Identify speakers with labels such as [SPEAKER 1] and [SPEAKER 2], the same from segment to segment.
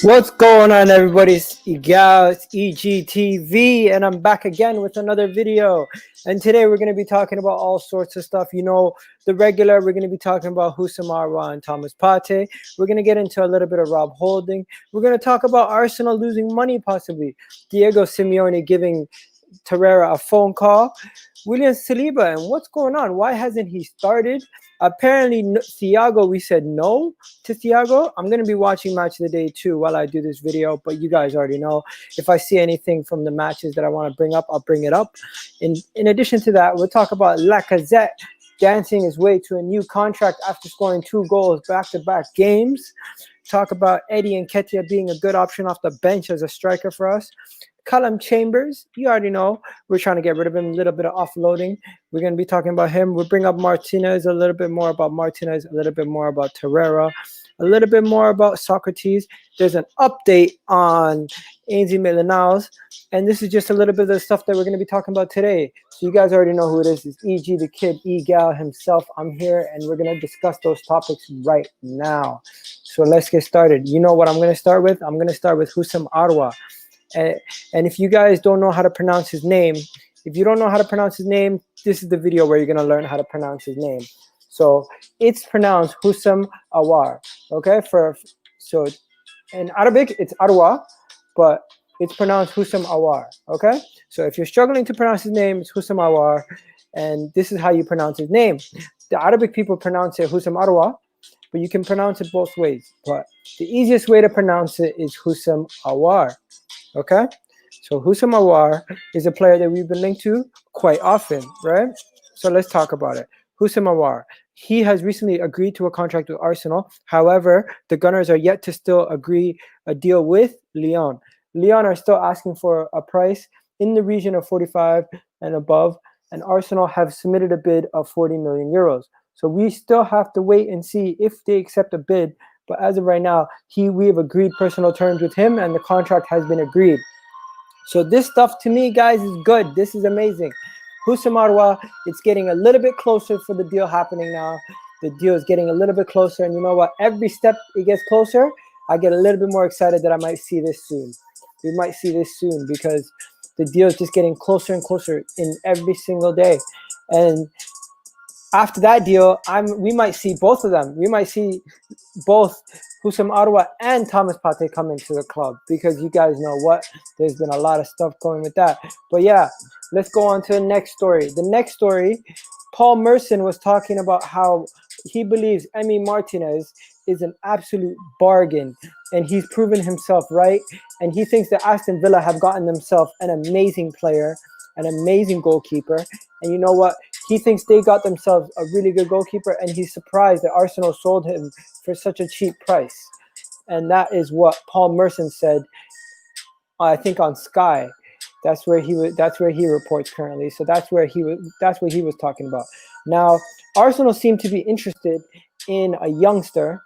[SPEAKER 1] What's going on, everybody? It's Egal, it's EGTV, and I'm back again with another video. And today we're going to be talking about all sorts of stuff. You know, the regular, we're going to be talking about HOUSSEM AOUAR and Thomas Partey. We're going to get into a little bit of Rob Holding. We're going to talk about Arsenal losing money, possibly. Diego Simeone giving Torreira a phone call. William Saliba, and what's going on? Why hasn't he started? Apparently, Thiago, we said no to Thiago. I'm going to be watching Match of the Day too while I do this video, but you guys already know. If I see anything from the matches that I want to bring up, I'll bring it up. In addition to that, we'll talk about Lacazette dancing his way to a new contract after scoring 2 goals back-to-back games. Talk about Eddie Nketiah being a good option off the bench as a striker for us. Callum Chambers, you already know, we're trying to get rid of him, a little bit of offloading. We're going to be talking about him. We'll bring up Martinez, a little bit more about Martinez, a little bit more about Torreira, a little bit more about Socrates. There's an update on Ainsley Maitland-Niles, and this is just a little bit of the stuff that we're going to be talking about today. So you guys already know who it is. It's EG the Kid, Egal himself. I'm here, and we're going to discuss those topics right now. So let's get started. You know what I'm going to start with? I'm going to start with HOUSSEM AOUAR. And if you guys don't know how to pronounce his name, if you don't know how to pronounce his name, this is the video where you're going to learn how to pronounce his name. So it's pronounced HOUSSEM AOUAR. Okay? So in Arabic, it's Arwa, but it's pronounced HOUSSEM AOUAR. Okay? So if you're struggling to pronounce his name, it's HOUSSEM AOUAR, and this is how you pronounce his name. The Arabic people pronounce it HOUSSEM AOUAR, but you can pronounce it both ways. But the easiest way to pronounce it is HOUSSEM AOUAR. Okay, so HOUSSEM AOUAR is a player that we've been linked to quite often, right? So let's talk about it. HOUSSEM AOUAR, he has recently agreed to a contract with Arsenal. However, the Gunners are yet to still agree a deal with Lyon. Lyon are still asking for a price in the region of 45 and above, and Arsenal have submitted a bid of 40 million euros. So we still have to wait and see if they accept a bid. But as of right now, we have agreed personal terms with him, and the contract has been agreed. So this stuff to me, guys, is good. This is amazing. HOUSSEM AOUAR, it's getting a little bit closer for the deal happening now. The deal is getting a little bit closer, and you know what? Every step it gets closer, I get a little bit more excited that I might see this soon. We might see this soon because the deal is just getting closer and closer in every single day. And after that deal, we might see both of them. We might see both HOUSSEM AOUAR and Thomas Partey come into the club, because you guys know what, there's been a lot of stuff going with that. But yeah, let's go on to the next story. The next story, Paul Merson was talking about how he believes Emi Martinez is an absolute bargain, and he's proven himself right. And he thinks that Aston Villa have gotten themselves an amazing player, an amazing goalkeeper. And you know what? He thinks they got themselves a really good goalkeeper, and he's surprised that Arsenal sold him for such a cheap price. And that is what Paul Merson said, I think, on Sky. That's where he reports currently. So that's what he was talking about. Now, Arsenal seem to be interested in a youngster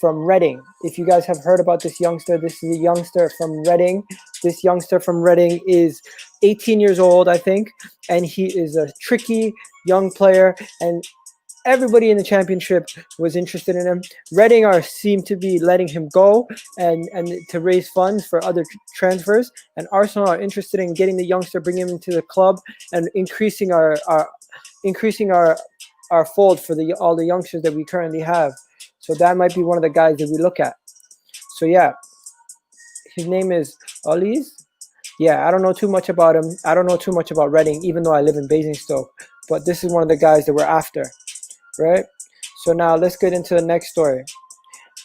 [SPEAKER 1] from Reading. If you guys have heard about this youngster, this is a youngster from Reading. This youngster from Reading is 18 years old, I think, and he is a tricky young player, and everybody in the championship was interested in him. Reading seem to be letting him go and to raise funds for other transfers, and Arsenal are interested in getting the youngster, bringing him into the club, and increasing our fold for all the youngsters that we currently have. So that might be one of the guys that we look at. So yeah, his name is Olise. Yeah, I don't know too much about him. I don't know too much about Reading, even though I live in Basingstoke. But this is one of the guys that we're after, right? So now let's get into the next story.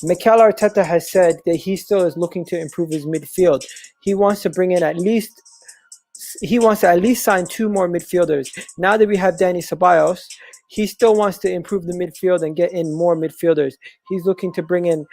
[SPEAKER 1] Mikel Arteta has said that he still is looking to improve his midfield. He wants to at least sign 2 more midfielders. Now that we have Dani Ceballos, he still wants to improve the midfield and get in more midfielders. He's looking to bring in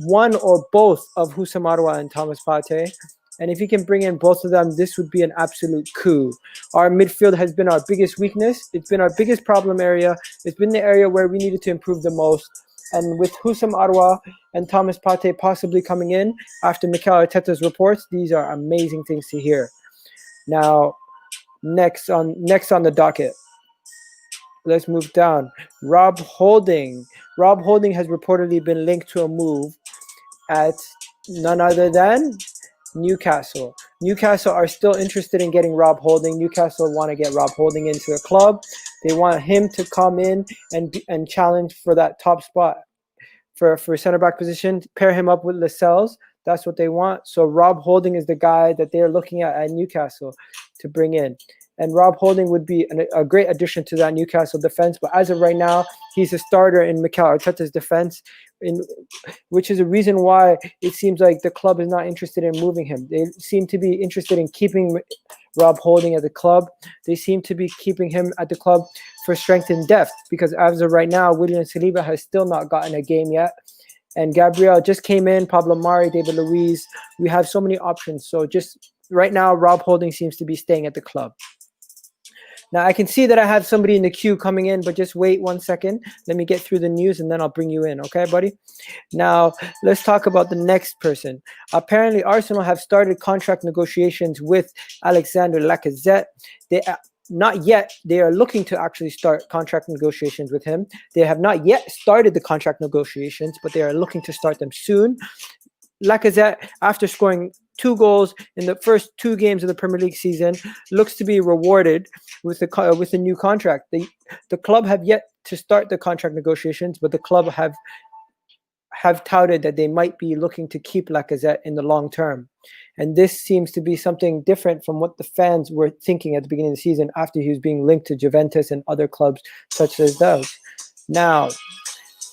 [SPEAKER 1] one or both of HOUSSEM AOUAR and Thomas Partey. And if he can bring in both of them, this would be an absolute coup. Our midfield has been our biggest weakness. It's been our biggest problem area. It's been the area where we needed to improve the most. And with HOUSSEM AOUAR and Thomas Partey possibly coming in after Mikel Arteta's reports, these are amazing things to hear. Now, next on the docket, let's move down. Rob Holding. Rob Holding has reportedly been linked to a move at None other than Newcastle. Newcastle are still interested in getting Rob Holding. Newcastle want to get Rob Holding into the club. They want him to come in and challenge for that top spot for center back position. Pair him up with Lascelles. That's what they want. So Rob Holding is the guy that they're looking at Newcastle to bring in. And Rob Holding would be a great addition to that Newcastle defense. But as of right now, he's a starter in Mikel Arteta's defense, which is a reason why it seems like the club is not interested in moving him. They seem to be interested in keeping Rob Holding at the club. They seem to be keeping him at the club for strength and depth, because as of right now, William Saliba has still not gotten a game yet. And Gabriel just came in, Pablo Mari, David Luiz. We have so many options. So just right now, Rob Holding seems to be staying at the club. Now, I can see that I have somebody in the queue coming in, but just wait 1 second. Let me get through the news, and then I'll bring you in. Okay, buddy? Now, let's talk about the next person. Apparently, Arsenal have started contract negotiations with Alexandre Lacazette. Not yet. They are looking to actually start contract negotiations with him. They have not yet started the contract negotiations, but they are looking to start them soon. Lacazette, after scoring 2 goals in the first 2 games of the Premier League season, looks to be rewarded with a new contract. The club have yet to start the contract negotiations, but the club have touted that they might be looking to keep Lacazette in the long term. And this seems to be something different from what the fans were thinking at the beginning of the season after he was being linked to Juventus and other clubs such as those. Now,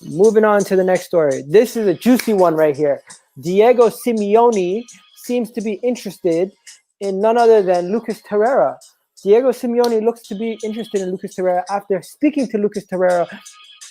[SPEAKER 1] moving on to the next story. This is a juicy one right here. Diego Simeone seems to be interested in none other than Lucas Torreira. Diego Simeone looks to be interested in Lucas Torreira after speaking to Lucas Torreira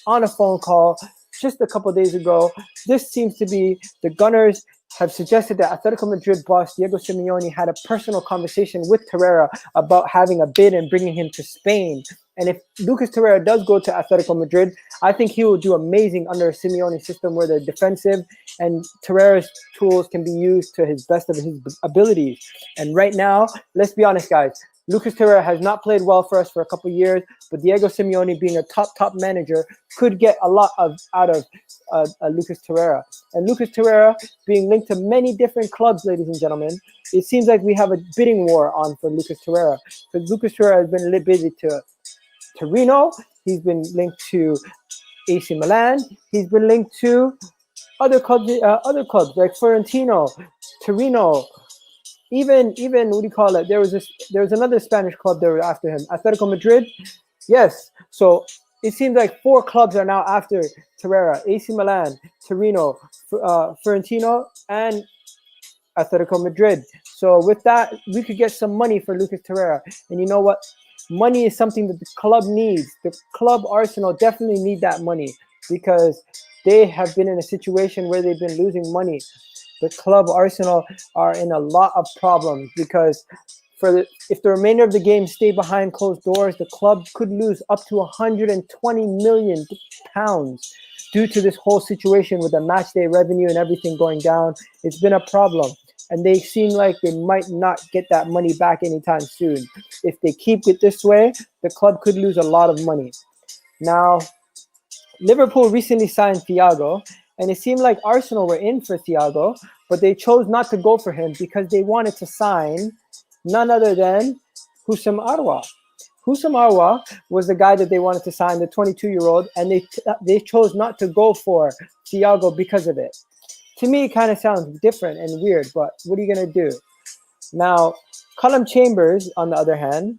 [SPEAKER 1] on a phone call just a couple days ago. This seems to be the Gunners have suggested that Atletico Madrid boss Diego Simeone had a personal conversation with Torreira about having a bid and bringing him to Spain. And if Lucas Torreira does go to Atletico Madrid, I think he will do amazing under a Simeone system where they're defensive and Torreira's tools can be used to his best of his abilities. And right now, let's be honest, guys, Lucas Torreira has not played well for us for a couple of years, but Diego Simeone, being a top manager, could get a lot out of Lucas Torreira. And Lucas Torreira being linked to many different clubs, ladies and gentlemen, it seems like we have a bidding war on for Lucas Torreira, because Lucas Torreira has been a little busy to Torino. He's been linked to AC Milan. He's been linked to other clubs like Fiorentino, Torino. Even what do you call it? There was another Spanish club that were after him, Atletico Madrid. Yes, so it seems like 4 clubs are now after Torreira: AC Milan, Torino, Fiorentino, and Atletico Madrid. So with that, we could get some money for Lucas Torreira. And you know what? Money is something that the club needs. The club Arsenal definitely need that money, because they have been in a situation where they've been losing money. The club Arsenal are in a lot of problems, because if the remainder of the game stay behind closed doors, the club could lose up to £120 million due to this whole situation with the match day revenue and everything going down. It's been a problem, and they seem like they might not get that money back anytime soon. If they keep it this way, the club could lose a lot of money. Now, Liverpool recently signed Thiago, and it seemed like Arsenal were in for Thiago, but they chose not to go for him because they wanted to sign none other than HOUSSEM AOUAR. HOUSSEM AOUAR was the guy that they wanted to sign, the 22-year-old, and they chose not to go for Thiago because of it. To me, it kind of sounds different and weird, but what are you going to do? Now, Callum Chambers, on the other hand,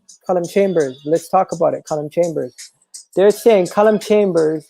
[SPEAKER 1] let's talk about it. Callum Chambers. They're saying Callum Chambers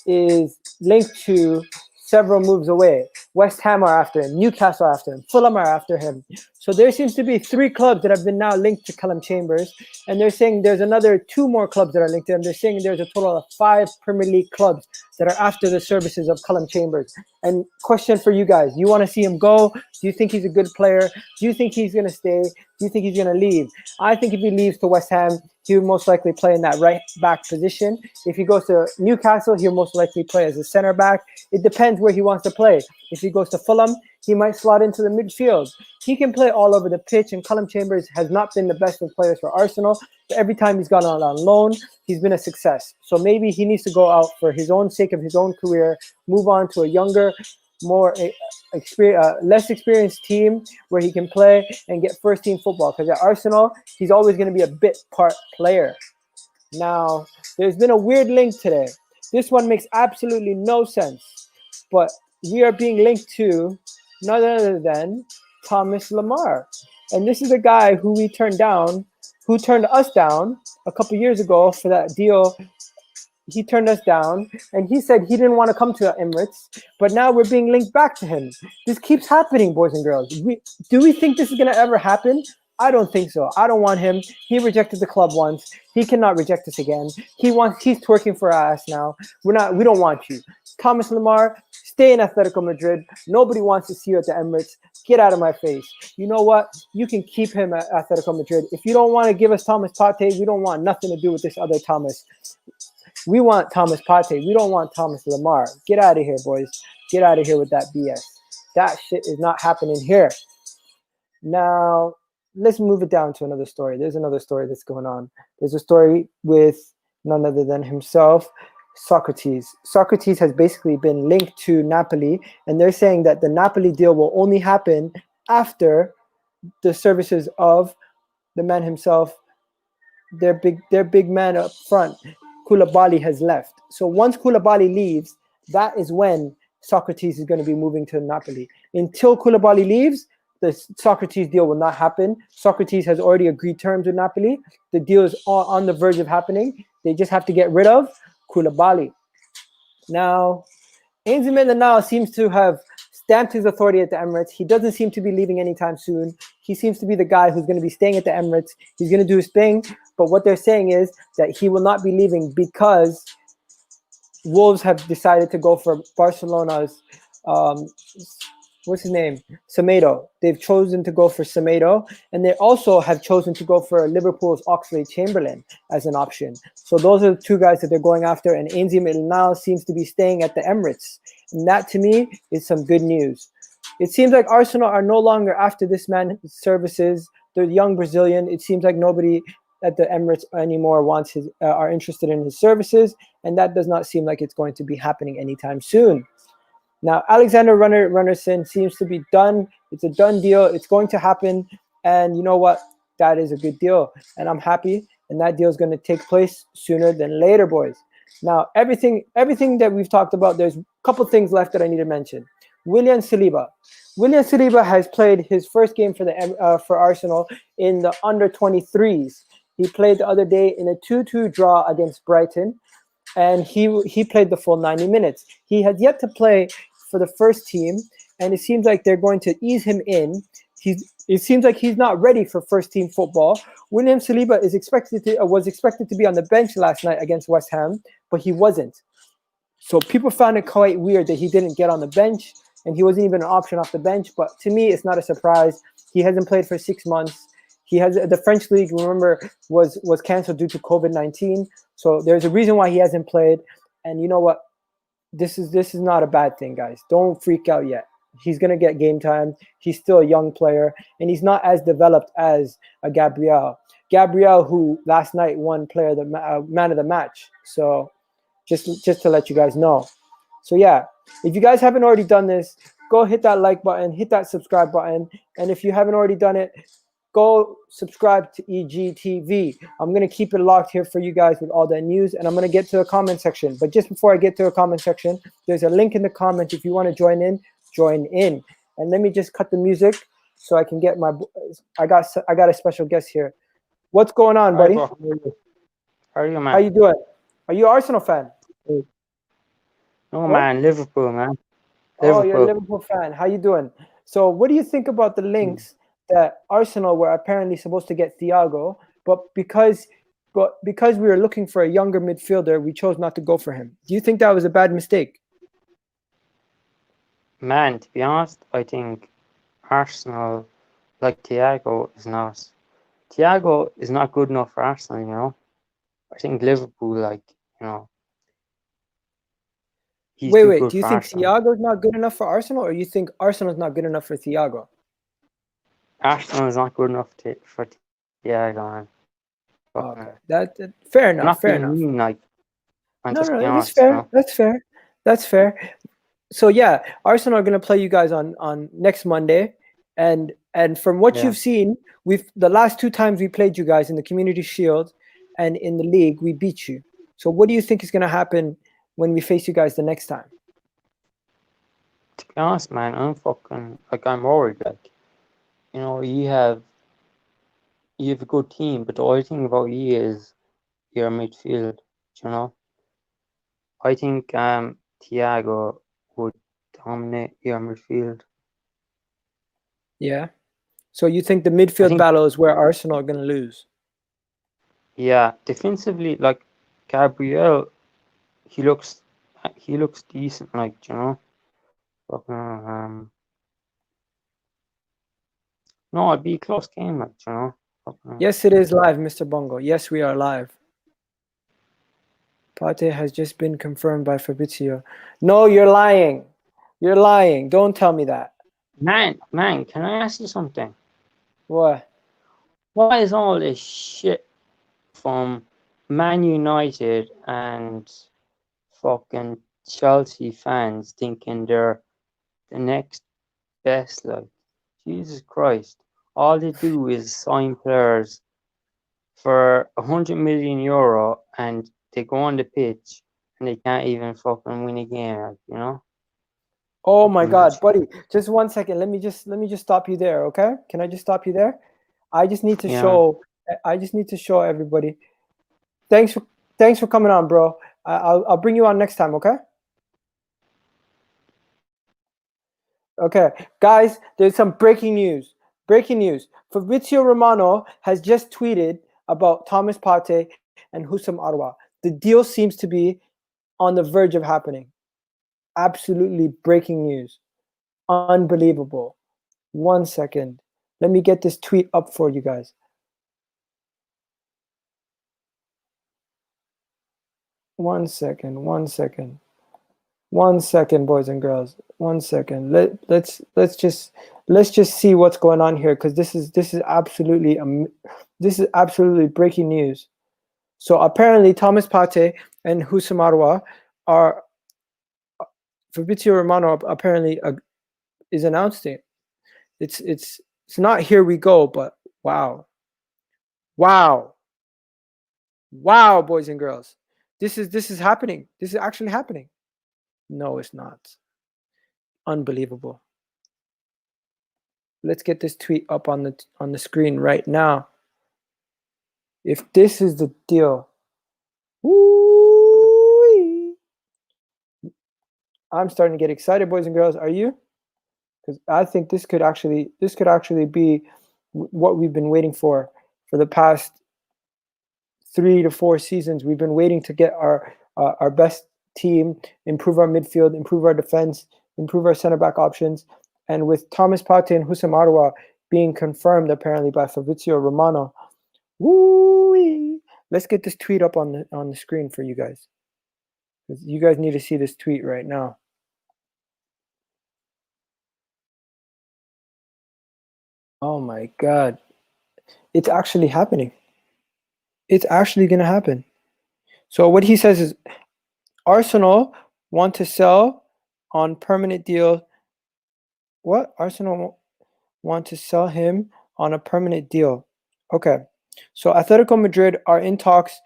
[SPEAKER 1] is linked to several moves away. West Ham are after him, Newcastle after him, Fulham are after him. So there seems to be 3 clubs that have been now linked to Callum Chambers, and they're saying there's another 2 more clubs that are linked to him. They're saying there's a total of 5 Premier League clubs that are after the services of Callum Chambers. And question for you guys, you want to see him go? Do you think he's a good player? Do you think he's going to stay? Do you think he's going to leave? I think if he leaves to West Ham, he will most likely play in that right back position. If he goes to Newcastle, he'll most likely play as a center back. It depends where he wants to play. If he goes to Fulham, he might slot into the midfield. He can play all over the pitch, and Callum Chambers has not been the best of players for Arsenal. But every time he's gone out on loan, he's been a success. So maybe he needs to go out for his own sake of his own career, move on to a younger less experienced team where he can play and get first team football. Because at Arsenal, he's always going to be a bit part player. Now, there's been a weird link today. This one makes absolutely no sense, but we are being linked to none other than Thomas Lemar. And this is a guy who we turned down, who turned us down a couple years ago for that deal. He turned us down, and he said he didn't want to come to Emirates, but now we're being linked back to him. This keeps happening, boys and girls. Do we think this is going to ever happen? I don't think so. I don't want him. He rejected the club once. He cannot reject us again. He's twerking for our ass now. We don't want you. Thomas Lemar, stay in Atletico Madrid. Nobody wants to see you at the Emirates. Get out of my face. You know what? You can keep him at Atletico Madrid. If you don't want to give us Thomas Partey, we don't want nothing to do with this other Thomas. We want Thomas Partey. We don't want Thomas Lemar. Get out of here, boys. Get out of here with that BS. That shit is not happening here. Now, let's move it down to another story. There's another story that's going on. There's a story with none other than himself, Socrates. Socrates has basically been linked to Napoli, and they're saying that the Napoli deal will only happen after the services of the man himself, their big man up front, Koulibaly, has left. So once Koulibaly leaves, that is when Socrates is going to be moving to Napoli. Until Koulibaly leaves, the Socrates deal will not happen. Socrates has already agreed terms with Napoli. The deal is on the verge of happening. They just have to get rid of Koulibaly. Now, Ainsley Maitland-Niles seems to have stamped his authority at the Emirates. He doesn't seem to be leaving anytime soon. He seems to be the guy who's going to be staying at the Emirates. He's going to do his thing. But what they're saying is that he will not be leaving because Wolves have decided to go for Barcelona's, what's his name? Semedo. They've chosen to go for Semedo. And they also have chosen to go for Liverpool's Oxlade-Chamberlain as an option. So those are the two guys that they're going after. And Ainsley Maitland-Niles seems to be staying at the Emirates. And that, to me, is some good news. It seems like Arsenal are no longer after this man's services. The young Brazilian, it seems like nobody at the Emirates anymore are interested in his services. And that does not seem like it's going to be happening anytime soon. Now, Alexander Runnerson seems to be done. It's a done deal. It's going to happen. And you know what? That is a good deal. And I'm happy. And that deal is going to take place sooner than later, boys. Now, everything that we've talked about, there's a couple things left that I need to mention. William Saliba. William Saliba has played his first game for Arsenal in the under-23s. He played the other day in a 2-2 draw against Brighton. And he played the full 90 minutes. He has yet to play for the first team, and it seems like they're going to ease him in. It seems like he's not ready for first team football. William Saliba was expected to be on the bench last night against West Ham, but he wasn't. So people found it quite weird that he didn't get on the bench, and he wasn't even an option off the bench. But to me, it's not a surprise. He hasn't played for 6 months. The French league, remember, was canceled due to COVID-19. So there's a reason why he hasn't played. And you know what? This is not a bad thing, guys. Don't freak out yet. He's going to get game time. He's still a young player, and he's not as developed as a Gabriel. Gabriel, who last night won man of the match. So just to let you guys know. So yeah, if you guys haven't already done this, go hit that like button, hit that subscribe button. And if you haven't already done it, go subscribe to EGTV. I'm going to keep it locked here for you guys with all that news, and I'm going to get to the comment section. But just before I get to the comment section, there's a link in the comments. If you want to join in, join in. And let me just cut the music so I can get I got a special guest here. What's going on, buddy?
[SPEAKER 2] How are you, man?
[SPEAKER 1] How you doing? Are you an Arsenal fan?
[SPEAKER 2] No, what? Man, Liverpool, man.
[SPEAKER 1] Liverpool. Oh, you're a Liverpool fan. How you doing? So what do you think about the links that Arsenal were apparently supposed to get Thiago, but because we were looking for a younger midfielder, we chose not to go for him? Do you think that was a bad mistake?
[SPEAKER 2] Man, to be honest, I think Arsenal, like Thiago is not good enough for Arsenal, you know. I think Liverpool, like, you know, he's
[SPEAKER 1] Wait,
[SPEAKER 2] good
[SPEAKER 1] do you
[SPEAKER 2] for
[SPEAKER 1] think
[SPEAKER 2] Arsenal.
[SPEAKER 1] Thiago's not good enough for Arsenal, or you think Arsenal's not good enough for Thiago?
[SPEAKER 2] Arsenal is not good enough for Thiago, man.
[SPEAKER 1] Okay, that fair enough. Fair enough.
[SPEAKER 2] Mean, like,
[SPEAKER 1] no, that's fair. You know? That's fair. So yeah, Arsenal are going to play you guys on next Monday, and from what
[SPEAKER 2] Yeah.
[SPEAKER 1] you've seen, the last 2 times we played you guys in the Community Shield and in the league, we beat you. So what do you think is going to happen when we face you guys the next time?
[SPEAKER 2] To be honest, man, I'm fucking like I'm worried. Like, you know, you have a good team, but the only thing about you is your midfield. You know, I think Thiago would dominate your midfield.
[SPEAKER 1] Yeah. So you think the
[SPEAKER 2] I
[SPEAKER 1] midfield
[SPEAKER 2] think,
[SPEAKER 1] battle is where Arsenal are going to lose?
[SPEAKER 2] yeah, defensively, like Gabriel, he looks he looks decent. Like, you know, fucking no, it'd be a close game. Like, you know, fucking,
[SPEAKER 1] Yes, it is live, Mr. Bongo. Yes, we are live. Partey has just been confirmed by Fabrizio. No, you're lying. You're lying. Don't tell me that.
[SPEAKER 2] man, can I ask you something?
[SPEAKER 1] What?
[SPEAKER 2] Why is all this shit from Man United and fucking Chelsea fans thinking they're the next best? Like, Jesus Christ. All they do is sign players for 100 million euro and they go on the pitch and they can't even fucking win a game, like, you know?
[SPEAKER 1] Oh my
[SPEAKER 2] Fucking
[SPEAKER 1] God,
[SPEAKER 2] bullshit.
[SPEAKER 1] buddy! Just 1 second. Let me just stop you there, okay? Can I just stop you there? I just need to
[SPEAKER 2] Yeah.
[SPEAKER 1] show. I just need to show everybody. Thanks for coming on, bro. I'll bring you on next time, okay? Okay, guys. There's some breaking news. Breaking news. Fabrizio Romano has just tweeted about Thomas Partey and Houssem Aouar. The deal seems to be on the verge of happening. Absolutely breaking news. Unbelievable. 1 second. Let me get this tweet up for you guys. 1 second. 1 second. 1 second, boys and girls. 1 second. Let's just see what's going on here, because this is absolutely breaking news. So apparently Thomas Partey and Houssem Aouar are Fabrizio Romano apparently is announcing. It's not here we go, but wow, boys and girls, this is happening. This is actually happening. No, it's not. Unbelievable. Let's get this tweet up on the screen right now. If this is the deal, woo-wee, I'm starting to get excited, boys and girls. Are you? Because I think this could actually be what we've been waiting for the past 3 to 4 seasons. We've been waiting to get our best team, improve our midfield, improve our defense, improve our center back options, and with Thomas Partey and Houssem Aouar being confirmed apparently by Fabrizio Romano, woo! Let's get this tweet up on the screen for you guys. You guys need to see this tweet right now. Oh my God. It's actually happening. It's actually going to happen. So what he says is Arsenal want to sell on permanent deal. What? Arsenal want to sell him on a permanent deal. Okay. So Atletico Madrid are in talks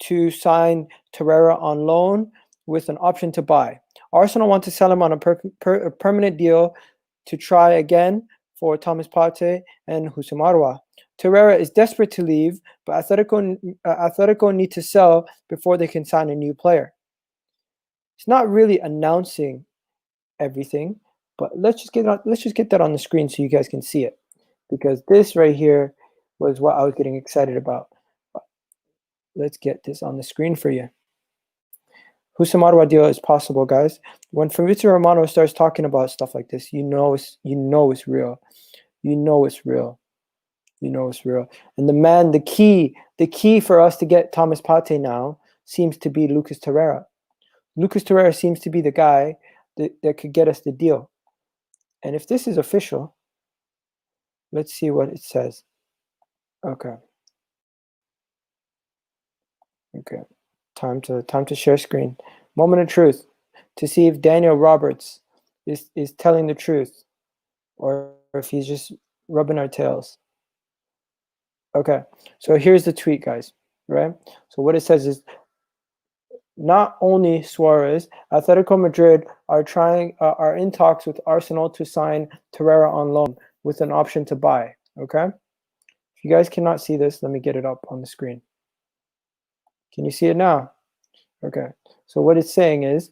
[SPEAKER 1] to sign Torreira on loan with an option to buy. Arsenal want to sell him on a permanent deal to try again for Thomas Partey and Houssem Aouar. Torreira is desperate to leave, but Atletico need to sell before they can sign a new player. It's not really announcing everything, but let's just get that on the screen so you guys can see it, because this right here was what I was getting excited about. Let's get this on the screen for you. Houssem Aouar deal is possible, guys. When Fabrizio Romano starts talking about stuff like this, you know it's real. You know it's real. You know it's real. And the key for us to get Thomas Partey now seems to be Lucas Torreira. Lucas Torreira seems to be the guy that could get us the deal. And if this is official, let's see what it says. Okay. Okay. Time to share screen. Moment of truth. to see if Daniel Roberts is telling the truth or if he's just rubbing our tails. Okay, so here's the tweet, guys, right? So what it says is, not only Suarez, Atletico Madrid are in talks with Arsenal to sign Torreira on loan with an option to buy. Okay, if you guys cannot see this, let me get it up on the screen. Can you see it now? Okay, so what it's saying is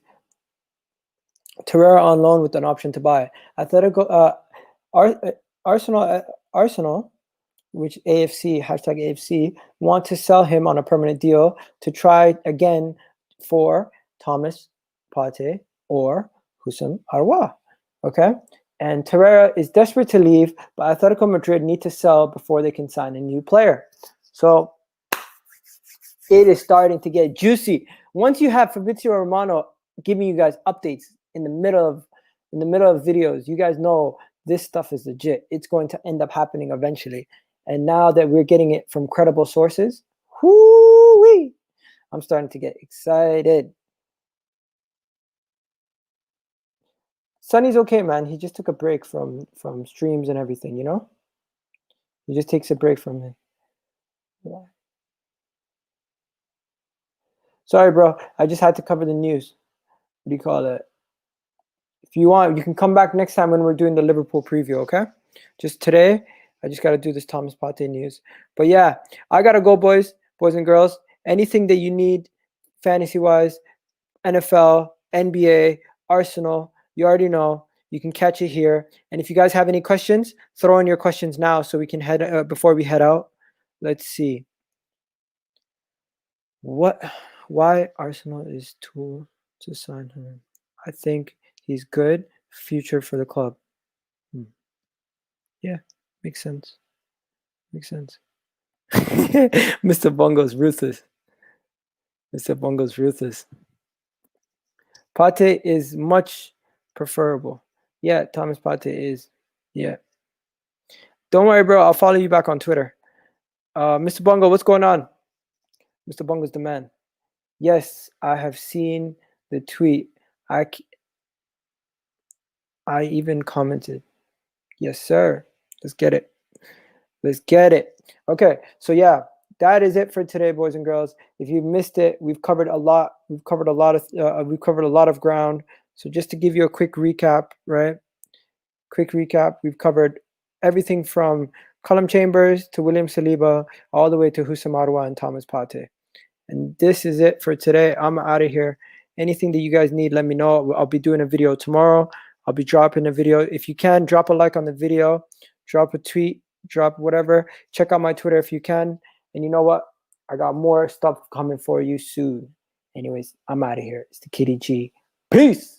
[SPEAKER 1] Torreira on loan with an option to buy. Atletico, Arsenal, which AFC, #AFC, want to sell him on a permanent deal to try again for Thomas Partey or HOUSSEM AOUAR. Okay, and Torreira is desperate to leave, but Atletico Madrid need to sell before they can sign a new player. So it is starting to get juicy. Once you have Fabrizio Romano giving you guys updates in the middle of videos, you guys know this stuff is legit. It's going to end up happening eventually. And now that we're getting it from credible sources, whoo-wee, I'm starting to get excited. Sonny's okay, man. He just took a break from streams and everything, you know? He just takes a break from it. Yeah. Sorry, bro. I just had to cover the news. What do you call it? If you want, you can come back next time when we're doing the Liverpool preview, okay? Just today, I just got to do this Thomas Partey news. But yeah, I got to go, boys and girls. Anything that you need fantasy-wise, NFL, NBA, Arsenal, you already know. You can catch it here. And if you guys have any questions, throw in your questions now so we can head before we head out. Let's see. Why Arsenal is tool to sign him? I think he's good. Future for the club. Yeah, makes sense. Makes sense. Mr. Bongo's ruthless. Mr. Bongo's ruthless. Partey is much preferable. Yeah, Thomas Partey is. Yeah. Don't worry, bro. I'll follow you back on Twitter. Mr. Bongo, what's going on? Mr. Bongo's the man. Yes, I have seen the tweet. I even commented. Yes, sir. Let's get it. Let's get it. Okay, so yeah, that is it for today, boys and girls. If you missed it, we've covered a lot. We've covered a lot of ground. So just to give you a quick recap, right? Quick recap. We've covered everything from Callum Chambers to William Saliba, all the way to HOUSSEM AOUAR and Thomas Partey. And this is it for today. I'm out of here. Anything that you guys need, let me know. I'll be doing a video tomorrow. I'll be dropping a video. If you can, drop a like on the video, drop a tweet, drop whatever. Check out my Twitter if you can. And you know what? I got more stuff coming for you soon. Anyways, I'm out of here. It's the Kitty G. Peace.